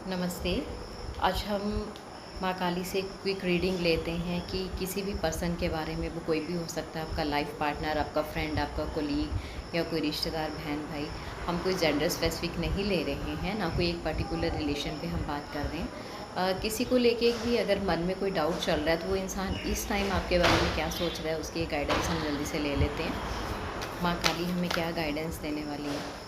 नमस्ते। आज हम माँ काली से क्विक रीडिंग लेते हैं कि किसी भी पर्सन के बारे में, वो कोई भी हो सकता है, आपका लाइफ पार्टनर, आपका फ्रेंड, आपका कोलीग या कोई रिश्तेदार, बहन भाई। हम कोई जेंडर स्पेसिफिक नहीं ले रहे हैं, ना कोई एक पर्टिकुलर रिलेशन पे हम बात कर रहे हैं। किसी को लेके भी अगर मन में कोई डाउट चल रहा है तो वो इंसान इस टाइम आपके बारे में क्या सोच रहा है, उसकी गाइडेंस हम जल्दी से ले लेते हैं। माँ काली हमें क्या गाइडेंस देने वाली है।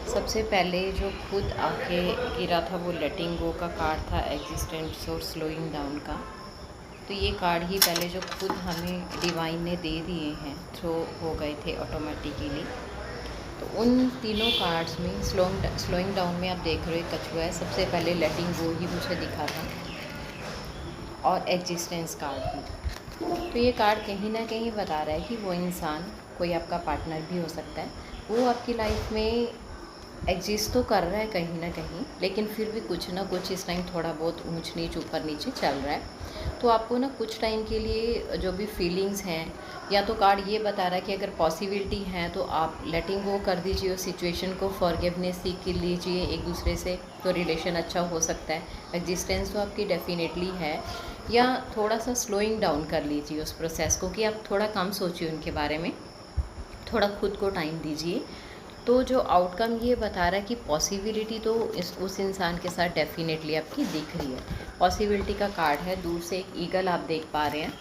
सबसे पहले जो खुद आके गिरा था वो लेटिंग गो का कार्ड था, एग्जिस्टेंस और स्लोइंग डाउन का। तो ये कार्ड ही पहले जो खुद हमें डिवाइन ने दे दिए हैं, थ्रो हो गए थे ऑटोमेटिकली। तो उन तीनों कार्ड्स में स्लोइंग डाउन में आप देख रहे हो कछुआ है, सबसे पहले लेटिंग गो ही मुझे दिखा था, और एग्जिस्टेंस कार्ड भी। तो ये कार्ड कहीं ना कहीं बता रहा है कि वो इंसान कोई आपका पार्टनर भी हो सकता है, वो आपकी लाइफ में एग्जिस्ट तो कर रहा है कहीं ना कहीं, लेकिन फिर भी कुछ ना कुछ इस टाइम थोड़ा बहुत ऊंच नीच ऊपर नीचे चल रहा है। तो आपको ना कुछ टाइम के लिए जो भी फीलिंग्स हैं, या तो कार्ड ये बता रहा है कि अगर पॉसिबिलिटी है तो आप लेटिंग गो कर दीजिए उस सिचुएशन को, फॉरगिवनेस सीख लीजिए एक दूसरे से, तो रिलेशन अच्छा हो सकता है। एग्जिस्टेंस तो आपकी डेफिनेटली है, या थोड़ा सा स्लोइंग डाउन कर लीजिए उस प्रोसेस को, कि आप थोड़ा कम सोचिए उनके बारे में, थोड़ा खुद को टाइम दीजिए। तो जो आउटकम ये बता रहा है कि पॉसिबिलिटी तो उस इंसान के साथ डेफिनेटली आपकी दिख रही है। पॉसिबिलिटी का कार्ड है, दूर से एक ईगल आप देख पा रहे हैं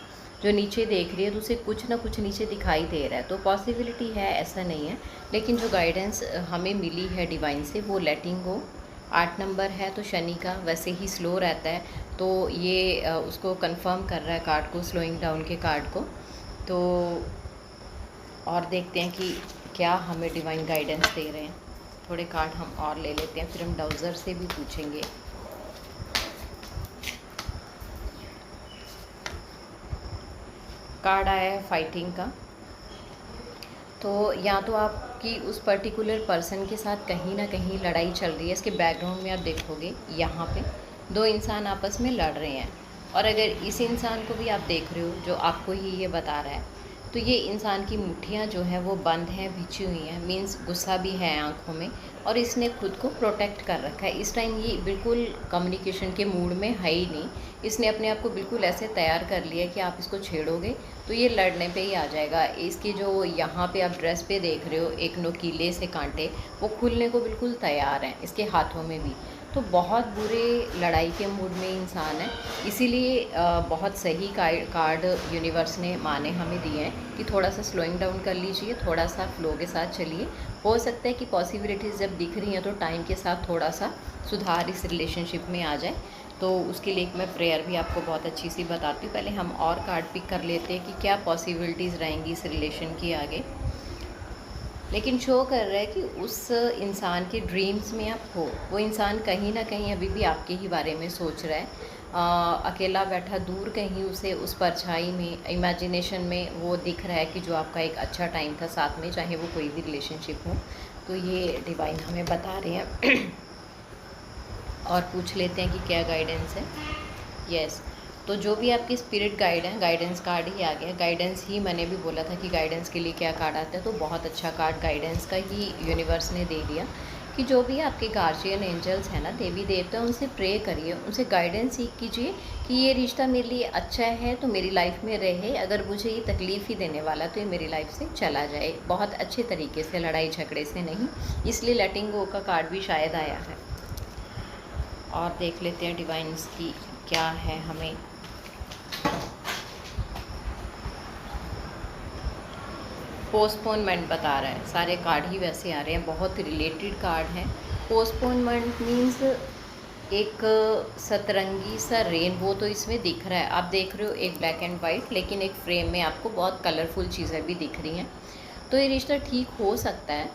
जो नीचे देख रही है, तो उसे कुछ ना कुछ नीचे दिखाई दे रहा है। तो पॉसिबिलिटी है, ऐसा नहीं है, लेकिन जो गाइडेंस हमें मिली है डिवाइन से वो लेटिंग गो। 8 नंबर है तो शनि का वैसे ही स्लो रहता है, तो ये उसको कंफर्म कर रहा है कार्ड को, स्लोइंग डाउन के कार्ड को। तो और देखते हैं कि क्या हमें डिवाइन गाइडेंस दे रहे हैं। थोड़े कार्ड हम और ले लेते हैं, फिर हम डाउजर से भी पूछेंगे। कार्ड आया है फाइटिंग का। तो या तो आपकी उस पर्टिकुलर पर्सन के साथ कहीं ना कहीं लड़ाई चल रही है। इसके बैकग्राउंड में आप देखोगे यहाँ पे 2 इंसान आपस में लड़ रहे हैं, और अगर इस इंसान को भी आप देख रहे हो जो आपको ही ये बता रहा है, तो ये इंसान की मुट्ठियाँ जो हैं वो बंद हैं, बिछी हुई हैं, मीन्स गुस्सा भी है आंखों में, और इसने खुद को प्रोटेक्ट कर रखा है। इस टाइम ये बिल्कुल कम्युनिकेशन के मूड में है ही नहीं। इसने अपने आप को बिल्कुल ऐसे तैयार कर लिया कि आप इसको छेड़ोगे तो ये लड़ने पे ही आ जाएगा। इसकी जो यहाँ पे आप ड्रेस पे देख रहे हो एक नुकीले से कांटे, वो खुलने को बिल्कुल तैयार हैं इसके हाथों में भी। तो बहुत बुरे लड़ाई के मूड में इंसान है, इसीलिए बहुत सही कार्ड यूनिवर्स ने माने हमें दिए हैं कि थोड़ा सा स्लोइंग डाउन कर लीजिए, थोड़ा सा फ्लो के साथ चलिए। हो सकता है कि पॉसिबिलिटीज़ जब दिख रही हैं तो टाइम के साथ थोड़ा सा सुधार इस रिलेशनशिप में आ जाए। तो उसके लिए मैं प्रेयर भी आपको बहुत अच्छी सी बताती हूँ। पहले हम और कार्ड पिक कर लेते हैं कि क्या पॉसिबिलिटीज़ रहेंगी इस रिलेशन की आगे। लेकिन शो कर रहा है कि उस इंसान के ड्रीम्स में आप हो, वो इंसान कहीं ना कहीं अभी भी आपके ही बारे में सोच रहा है। अकेला बैठा दूर कहीं उसे उस परछाई में, इमेजिनेशन में वो दिख रहा है कि जो आपका एक अच्छा टाइम था साथ में, चाहे वो कोई भी रिलेशनशिप हो। तो ये डिवाइन हमें बता रहे हैं। और पूछ लेते हैं कि क्या गाइडेंस है। यस, तो जो भी आपकी स्पिरिट गाइड है, गाइडेंस कार्ड ही आ गया। गाइडेंस ही मैंने भी बोला था कि गाइडेंस के लिए क्या कार्ड आता है, तो बहुत अच्छा कार्ड गाइडेंस का ही यूनिवर्स ने दे दिया कि जो भी आपके गार्जियन एंजल्स हैं ना, देवी देवता, उनसे प्रे करिए, उनसे गाइडेंस सीख कीजिए कि ये रिश्ता मेरे लिए अच्छा है तो मेरी लाइफ में रहे, अगर मुझे ये तकलीफ़ ही देने वाला तो ये मेरी लाइफ से चला जाए, बहुत अच्छे तरीके से, लड़ाई झगड़े से नहीं। इसलिए लेटिंग गो का कार्ड भी शायद आया है। और देख लेते हैं डिवाइन्स की क्या है हमें। पोस्टपोनमेंट बता रहा है, सारे कार्ड ही वैसे आ रहे हैं, बहुत रिलेटेड कार्ड हैं। पोस्टपोनमेंट मीन्स एक सतरंगी सा रेनबो तो इसमें दिख रहा है, आप देख रहे हो एक ब्लैक एंड वाइट, लेकिन एक फ्रेम में आपको बहुत कलरफुल चीज़ें भी दिख रही हैं। तो ये रिश्ता ठीक हो सकता है,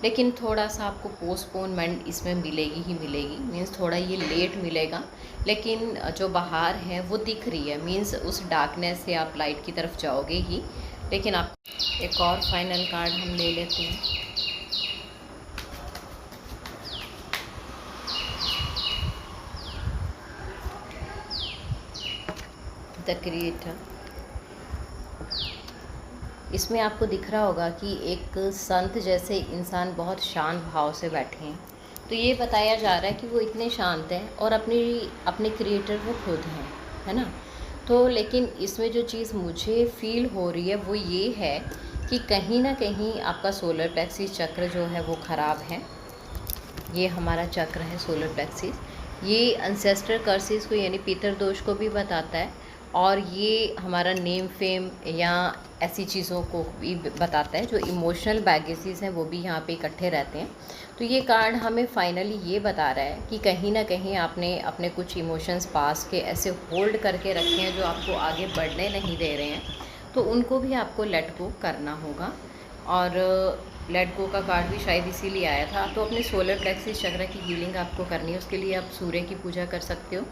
लेकिन थोड़ा सा आपको पोस्टपोनमेंट इसमें मिलेगी ही मिलेगी, मीन्स थोड़ा ये लेट मिलेगा, लेकिन जो बाहर है वो दिख रही है, मीन्स उस डार्कनेस से आप लाइट की तरफ जाओगे ही। लेकिन आप एक और फाइनल कार्ड हम ले लेते हैं। The creator. इसमें आपको दिख रहा होगा कि एक संत जैसे इंसान बहुत शांत भाव से बैठे हैं। तो ये बताया जा रहा है कि वो इतने शांत हैं और अपने क्रिएटर वो खुद हैं, है ना। तो लेकिन इसमें जो चीज़ मुझे फील हो रही है वो ये है कि कहीं ना कहीं आपका सोलर प्लेक्सिस चक्र जो है वो ख़राब है। ये हमारा चक्र है सोलर प्लेक्सिस। ये एंसेस्टर कर्सेस को यानी पितर दोष को भी बताता है, और ये हमारा नेम फेम या ऐसी चीज़ों को भी बताता है। जो इमोशनल बैगेजेस हैं वो भी यहाँ पे इकट्ठे रहते हैं। तो ये कार्ड हमें फाइनली ये बता रहा है कि कहीं ना कहीं आपने अपने कुछ इमोशंस पास के ऐसे होल्ड करके रखे हैं जो आपको आगे बढ़ने नहीं दे रहे हैं, तो उनको भी आपको लेट गो करना होगा। और लेट गो का कार्ड भी शायद इसीलिए आया था। तो अपने सोलर प्लेक्सिस चक्र की हीलिंग आपको करनी है। उसके लिए आप सूर्य की पूजा कर सकते हो।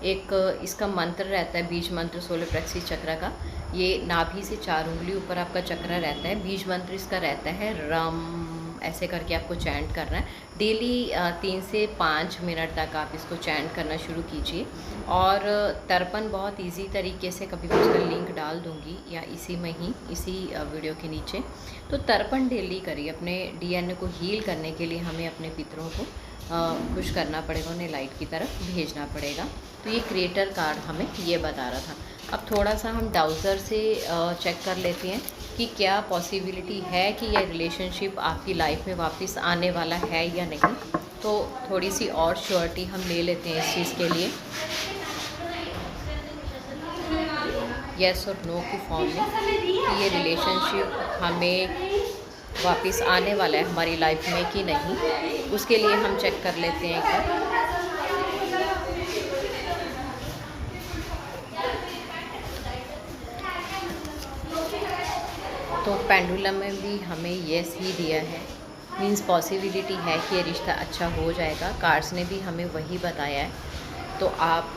एक इसका मंत्र रहता है, बीज मंत्र सोलर प्लेक्सिस चक्र का। ये नाभि से 4 उंगली ऊपर आपका चक्र रहता है। बीज मंत्र इसका रहता है रम, ऐसे करके आपको चैंट करना है। डेली 3 से 5 मिनट तक आप इसको चैंट करना शुरू कीजिए। और तर्पण बहुत इजी तरीके से, कभी भी उसका लिंक डाल दूंगी या इसी में ही, इसी वीडियो के नीचे। तो तर्पण डेली करिए। अपने डीएनए को हील करने के लिए हमें अपने पितरों को खुश करना पड़ेगा, उन्हें लाइट की तरफ भेजना पड़ेगा। तो ये क्रिएटर कार्ड हमें ये बता रहा था। अब थोड़ा सा हम डाउजर से चेक कर लेते हैं कि क्या पॉसिबिलिटी है कि यह रिलेशनशिप आपकी लाइफ में वापस आने वाला है या नहीं। तो थोड़ी सी और श्योरिटी हम ले लेते हैं इस चीज़ के लिए, यस और नो की फॉर्म में, कि ये रिलेशनशिप हमें वापस आने वाला है हमारी लाइफ में कि नहीं। उसके लिए हम चेक कर लेते हैं एक बार। तो पेंडुलम में भी हमें येस ही दिया है, मींस पॉसिबिलिटी है कि ये रिश्ता अच्छा हो जाएगा। कार्ड्स ने भी हमें वही बताया है। तो आप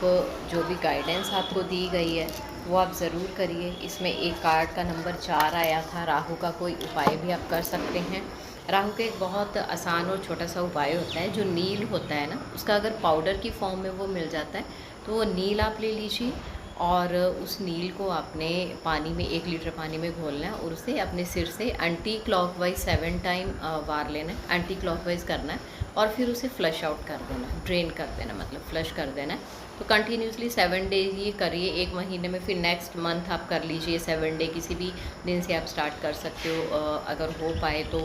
जो भी गाइडेंस आपको दी गई है वो आप ज़रूर करिए। इसमें एक कार्ड का नंबर 4 आया था। राहु का कोई उपाय भी आप कर सकते हैं। राहु का एक बहुत आसान और छोटा सा उपाय होता है, जो नील होता है ना, उसका अगर पाउडर की फॉर्म में वो मिल जाता है तो वो नील आप ले लीजिए। और उस नील को आपने पानी में 1 लीटर पानी में घोलना है और उसे अपने सिर से एंटी क्लॉकवाइज 7 टाइम वार लेना है, एंटी क्लॉकवाइज करना है। और फिर उसे फ्लश आउट कर देना, ड्रेन कर देना, मतलब फ्लश कर देना है। तो कंटिन्यूसली 7 डेज ये करिए, 1 महीने में। फिर नेक्स्ट मंथ आप कर लीजिए 7 डे, किसी भी दिन से आप स्टार्ट कर सकते हो। अगर हो पाए तो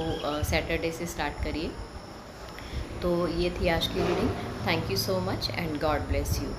सैटरडे से स्टार्ट करिए। तो ये थी आज की reading. Thank you so much and God bless you.